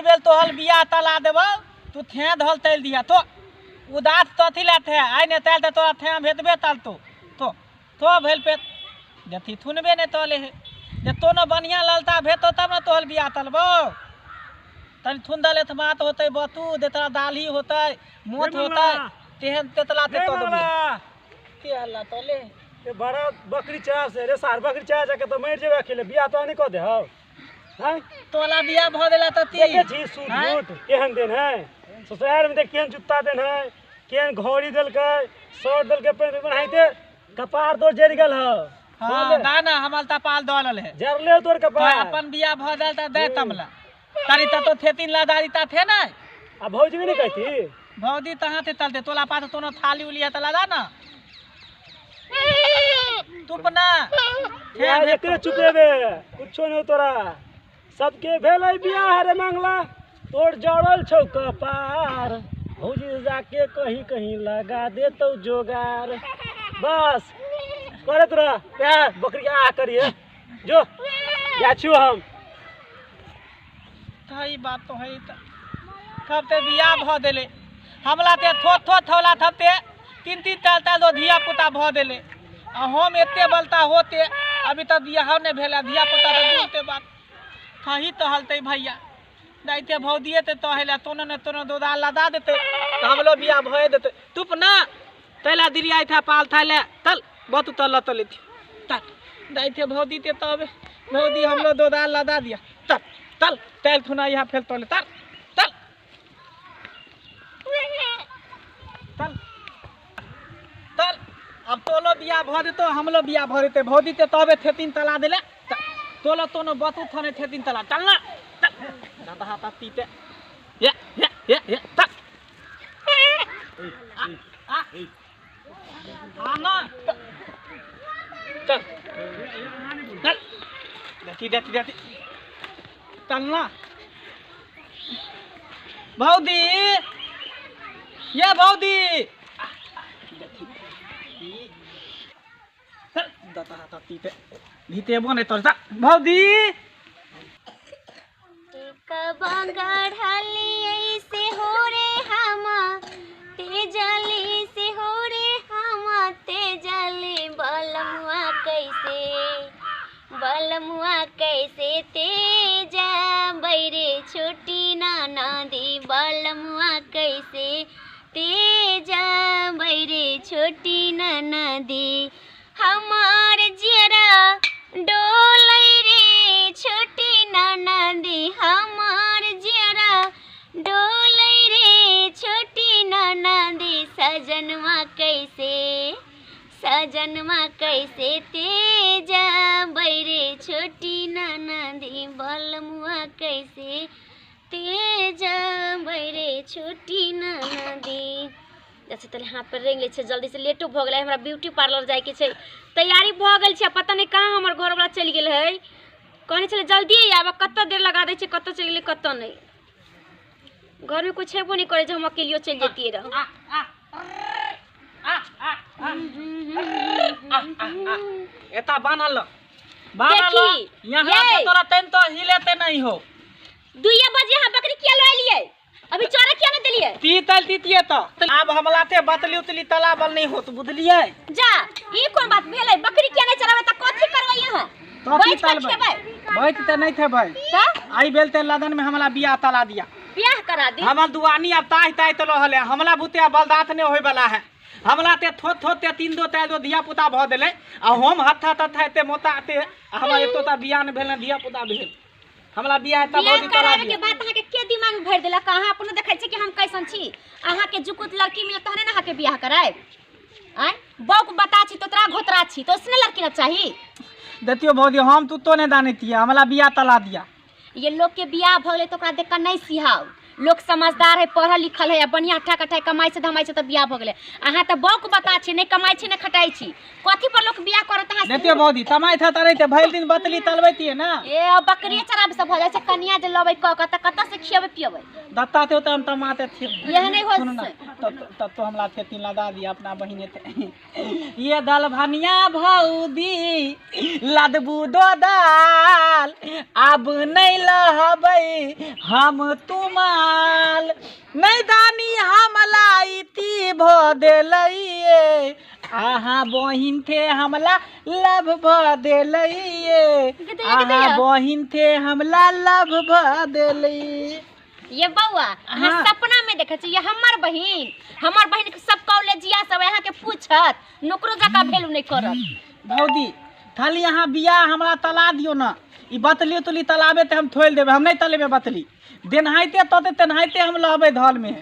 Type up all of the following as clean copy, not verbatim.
आई bell तोहल बिया तला देबो तू थे धल तल दिया तो उदास तथी ला थे आई ने तल ते तोरा थे भेटबे तल तो भेल पे जथी थुनबे ने तले है जे तो न बढ़िया ललता भेटो तब न तोहल बिया तलबो तनी थुन दले त बात होतै बतू देतरा दाली होतै मोथ होतै तेहन तेतला ते तो देबे के हल्ला तले ये बड़ा बकरी चाह से रे सार बकरी चाह जाके तो मर जेबे अकेले बिया तो नहीं को दे हो हैं तोला बिया भ देला त ती देखे छी सूट बूट केहन दिन है ससुराल में देख केहन जूता देन है केहन घोड़ी देलकै शर्ट देलकै पेन बनाइते कपार दो जड़ गेल हो हां दाना हमल त पाल दलल है जरले तोर कपार अपन बिया भ देल त दे तमला तारी त तो थेतिन लदारी त थे ना आ भौजी भी नहीं कहती भौजी तहां ते तलते तोला पास तो न थाली उलिया त लदा ना तुपना यार एकरे चुपेबे कुछो नहीं तोरा सबके भेलै बियाह रे मंगला तोर जड़ल छौ कपार भौजी जाके कहीं कहीं लगा दे तो जोगार बस करे तोरा प्यार बकरी आ करिए जो जा छु हम थई बात तो है त कब ते बियाह भ देले हमला ते थो थौला थपते तीन तीन ताल दो धिया पुता भ देले आ हम एते बलता होते अभी तक बियाह ने भेला धिया पुता त दूरते बात कहीं तो हलते भैया दाइते भौ दिए ते तहेला तोन ने तोन दोदा लदा देते त हमलो बियाह भए देते तुप ना तैला दिलिया था पाल थाले तल बहुत तल तले तल दाइते भौ दीते तबे भौ दी हमलो दोदा लदा दिया तल तल तल थुना यहां फेल तले तल तल तल तल अब तोलो बिया भ देतो हमलो बिया भ देते भौ दीते तबे थेतिन तला देले तोलो तोनो बतु थने थेतिन तला चल ना दादा हाथ तीते ये तक आ ना चल देती चल ना भौदी ये भौदी दादा हाथ तीते भीते बने तोर भौदी कबांगढ़ली ऐसे हो रे हमा तेजली से हो रे हमा तेजली बलमुआ कैसे तेजा बैरे छोटी नाना दी बलमुआ कैसे तेजा बैरे छोटी नाना दी हमार जरा डोलै रे छोटी नाना दी हमार जरा डोलै रे छोटी नाना दी सजनवा कैसे तेजा बैरे छोटी नाना दी बलमुआ कैसे तेजा बैरे छोटी नाना दी जैसे तले हाथ पर रेंग ले छे जल्दी से लेटो भ गेलै हमरा ब्यूटी पार्लर जाय के छे तैयारी भ गेल छे पता नहीं कहां हमर घर वाला चल गेल है कहने चले जल्दी आब कत्ता देर लगा दे छे कत्ता चल गेलै कत्ता नहीं घर में कुछ हेबो नहीं करे जे हम अकेलियो चल जेतिए रह एता बानल यहां तोरा तन तो हिलेते नहीं हो 2 बजे हां बकरी किया ले लिए अभी चोरा किया न देलिए ती तल तीतिए तो अब हमलाते बतली उतली तला बल नहीं होत बुझलिए जा ई कोन बात भेलै बकरी किया नहीं चरावे त कथि करबै यहां तो बैठ त नहीं थे भाई त आई बेलते लदन में हमला बियाह तला दिया बियाह करा दी हमर दुआनी अब ताई तलो हले हमला बुते बलदात ने होय वाला है हमला ते थो ते तीन दो तै दो धिया पुता भ देले आ हम हथा तथा ते मोता ते हमरा एतो ता बियाह न भेल धिया पुता भेल हमला बियाह त बहुत तला के बात अहा के दिमाग में भर देला कहां अपन देखै छै कि हम कैसन छी अहा के जुकुत लड़की मिले तहने ना अहा के बियाह कराय आय बौक बता छी तो तोरा घोतरा छी तो उसने लड़की ना चाहिए देतियो भौजी हम तू तो ने दाने तिया हमला बियाह तला दिया ये लोग के बियाह भ गेले तो ओकरा देख के नहीं सिहाव लोग समझदार है, पढ़ल लिखल है, बढ़िया ठाक ठाक कमाई से धमाई से तो बियाह भ गेले। अहाँ तो बौक बता छी, नहीं कमाई छी नहीं खटाई छी, कथी पर लोग बियाह करत है? देखियो भौजी तमाई था तरे ते भइल दिन बतली तलबैतिए ना। ए बकरिया चराब से भ जाय छै, कनिया जे लबै क क त कत से खियबै पियबै? दत्ता थे तो हम तमाते थे। यह नहीं हो सुन ना, तब तो हमला थे तीन लदा दिया अपना बहिने थे। ये दाल भनिया भौदी लदबू दो दाल, अब नहीं लहबै हम तुमाल, नहीं दानी हमला इति भ देलैये, आहा बहिन थे हमला लभ भ देलैये, आहा बहिन थे हमला लभ भ देलैये। ये बउआ अहाँ हाँ। सपना में देखे छी, ये हमर बहिन सब कॉलेजिया सब यहाँ के पूछत, नौकरो जका भेलू नहीं करत। भौजी खाली यहाँ बियाह हमरा तला दियो ना, ई बतली तुली तलाबे ते हम थोल देबे, हम नहीं तलेबे बतली, देनहाइते तोते तेनहाइते हम लहबे धल में,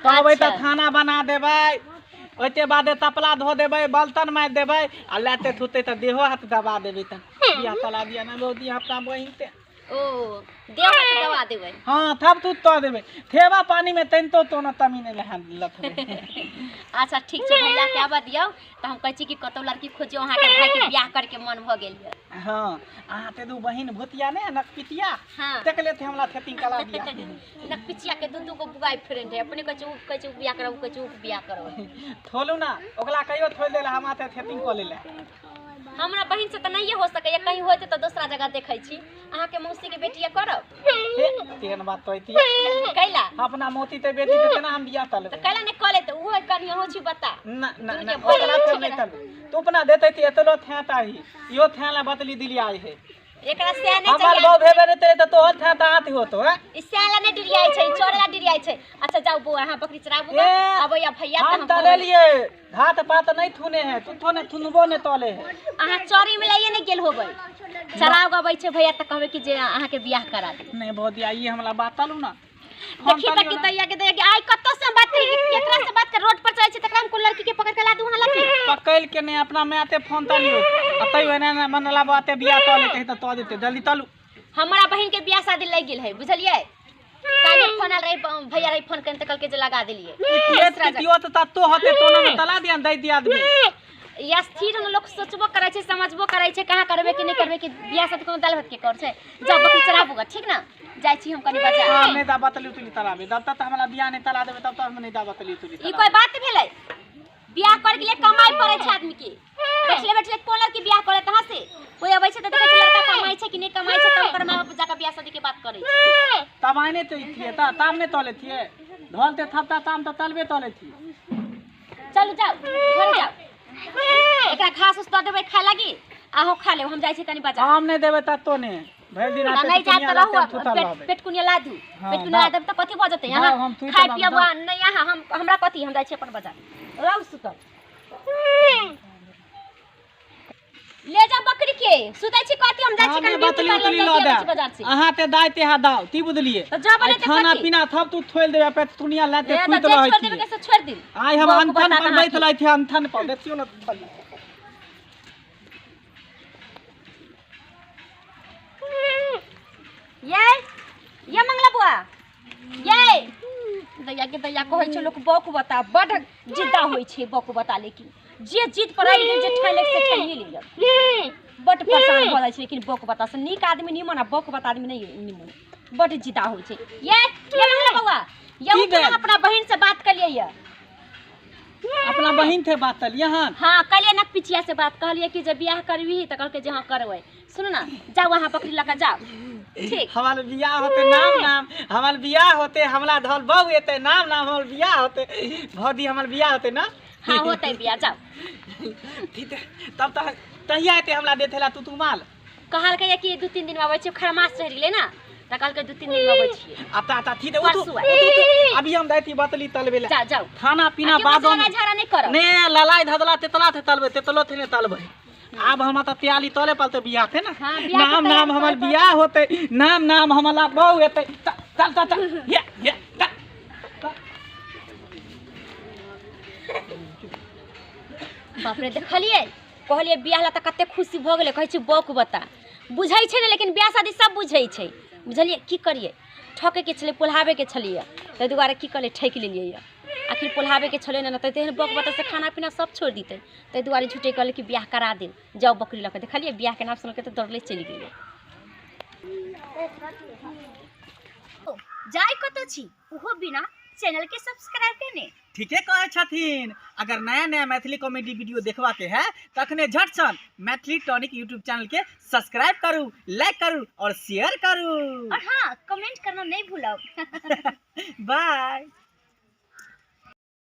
कहबै त अच्छा। खाना बना देबै, ओते बादे तपला धो देबै, बर्तन माज देबै, आ लेते थुते त देहो हाथ दबा देबै त बियाह तला दिया ना भौजी अपना बहिन ते। ओ देह हाथ दबा देबै। हाँ थप तू तो देबै, थेवा पानी में तैनतो तो न तमी नहीं लहन लथबे। अच्छा ठीक छै भैया के आबा दियौ त हम कहै छी कि कतौ लड़की खोजियो, अहाँ के भाई के बियाह करके मन भ गेल है। हाँ अहाँ ते दू बहिन भूतिया ने नकपितिया हाँ। देख ले थे हमला खेती कला दिया। नकपिचिया के दू को बुआई फ्रेंड है, अपने कहै छै बियाह करब, कहै छै बियाह करब। थोलू ना ओकला कहियो थोल देला हम आते खेती को ले। हमरा बहिन से त नहीं हो सके, कहीं होते तो दूसरा जगह देखै छी। अहाँ के मौसी के बेटिया करब तेहन बात कहती कैला अपना मोती ते बेटी ते ना हम बियाह तले तो कैला नहीं कले तो वो कनी हो छी बता। ना ना ना ओकला तो नहीं तले, तू अपना देते ती एतलो थेता ही यो थेला बतली दिली आई है, एकरा से नहीं हमर चाहिए, बहु भेबे ने ते तो थेता आती हो तो है इससे आला नहीं डिरियाई छै, चोरला डिरियाई छै। अच्छा जाओ बुआ अहाँ बकरी चराबू ए, अब या भैया त हम हम तले लिए घात पात नहीं थुने है, तू थोने थुनबो ने तले है। अहाँ चोरी में लाइए नहीं गेल होबै, चराव गबै छै भैया त कहबै कि जे अहाँ के बियाह करा दे। नहीं बहुत आई हमला बात तलू ना देखी तक की तैया के देखी आई कत्तो से बात करी, केकरा से बात कर, रोड पर चलै छै तकरा में कोन लड़की के पकड़ के ला दू, वहां लड़की पकैल के नहीं अपना में आते फोन तलियो अतै वेने मनला बाते बियाह तले ते तो देते जल्दी तलू। हमरा बहिन के बियाह शादी लग गेल है, बुझलिए? काले फोन आल रही, भैया रही फोन करते कल के जे लगा देलिए। इतियो तो तत्तो होते तो ना तला दिया दै दिया आदमी। या स्थिर हम लोग सोचबो करे छै, समझबो करे छै, कहाँ करबे कि नहीं करबे कि बियाह शादी कोनो दाल भात के कर छै। जा बकरी चराबूगा ठीक ना, जाय छी हम कनी बाजार। हां नहीं दा बतली तुली तलाबे, जब तक हमरा बियाह नहीं तला देबे तब तक हम नहीं दा बतली तुली ई कोई बात भेलै? बियाह करे के लिए कमाई पड़े छै आदमी के, बैठले कोन लड़की बियाह करे तहाँ से कोई अबै छै त देखै छै लड़का कमाई छै कि नहीं कमाई छै, तब ओकर मां बाप जाके बियाह शादी के बात करे छै। तब आने तो थिए ता ताम ने तले थिए ढोलते थपता ताम तो तलबे तले थी। चलू जाओ घर जाओ, एकरा घास उस द देबै खाय लागी, आहो खा ले, हम जाय छी कनी बाजार। हम नहीं देबे तत्तो ने भर दिन आते नहीं जात दुनिया रहू, लाते थुता पेट कुनिया ला दू, हाँ, पेट कुनिया ला देब त कथी भ जते यहाँ हम तुई खाय तलाब पियब जाओ। नहीं यहाँ हमरा कथी, हम जाय छी अपन बाजार। रहू सुतल ले जा बकरी के, सुतै छी कथी, हम जाय छी कनी बतली तुली ला बाजार दे से। अहाँ ते दाइते हा दाव ती बुझलिए तो जा बने ते खाना कथी? पीना थप तू थोल देबे पे दुनिया लाते ए कुत तो रहै छोड़ देबे थी। कैसे छोड़ दी? आई हम बाप अनथन बता पर कहाँ बैठ लाई थी, अनथन पर देखियो ना थली ये मंगला बुआ ये दैया के दैया कहै छै लोक बक बता, बड जिद्दा होइ छै बक बता, लेकिन जे जिद पर आई जे ठाने से ठानिए लिया, बड परेशान भ जाइ छै। लेकिन बक बता से नीक आदमी निमन, आ बक बता आदमी नहीं निमन, बड जिद्दा होइ छै। ये मंगला बुआ ये की हम अपना बहिन से बात कर लिए, अपना बहिन थे बात तल यहाँ हाँ कलिए नक पिचिया से बात कहलिए कि जब बियाह करबी त कहलके जे हाँ करबै। सुनो ना जाओ वहाँ बकरी लगा जाओ, ठीक हमार बियाह होते नाम नाम हमार बियाह होते हमला धल बहु एते नाम नाम हमार बियाह होते भौदी हमार बियाह होते ना। हाँ होते बियाह जाओ। ठीक है तब तक तहिया एते हमला देथेला तू माल कहल के कि 2-3 दिन में आबै छै, खरमास चढ़ि ले ना त कहल के 2-3 दिन में आबै छियै। आता आता ठीक है परसू अभी हम दैती बतली तलबे ला जा जाओ खाना पीना बाद बादो में झाड़ा नहीं करो। ने ललाई धदला तेतला थे तलबे तेतलो थे ने तलबे। अब हम त त्याली तले पलते बियाह थे ना, हाँ, बियाह के नाम तैयारी नाम हमार कर। बियाह होते नाम नाम हमला बहु एते चल चल चल ये बाप रे देखलिए कहलिए बियाह ला त कते खुशी भ गेले, कहै छै बक बता बुझै छै ने, लेकिन बियाह शादी सब बुझै छै बुझलिए की करिए। ठके के छलै पोल्हावे के छलिए ताहि दुआरे की कहले ठकि लेलिए आखिर पोल्हावे के छलै ना तऽ तेहन बक बता से खाना पीना सब छोड़ दीते ताहि दुआरे झूठे कहले कि ब्याह करा दे जाओ बकरी लऽ के देखलिए ब्याह के नाम सुनलकै तऽ दौड़ले चलि गेलै जाय कतौ छी ओहो बिना चैनल के सब्सक्राइब करने ठीके कहे छथिन। अगर नया नया मैथिली कॉमेडी वीडियो देखवा के है तखने झट सन मैथिली टॉनिक यूट्यूब चैनल के सब्सक्राइब करू, लाइक करू और शेयर करू और हाँ कमेंट करना नहीं भूलब बाय।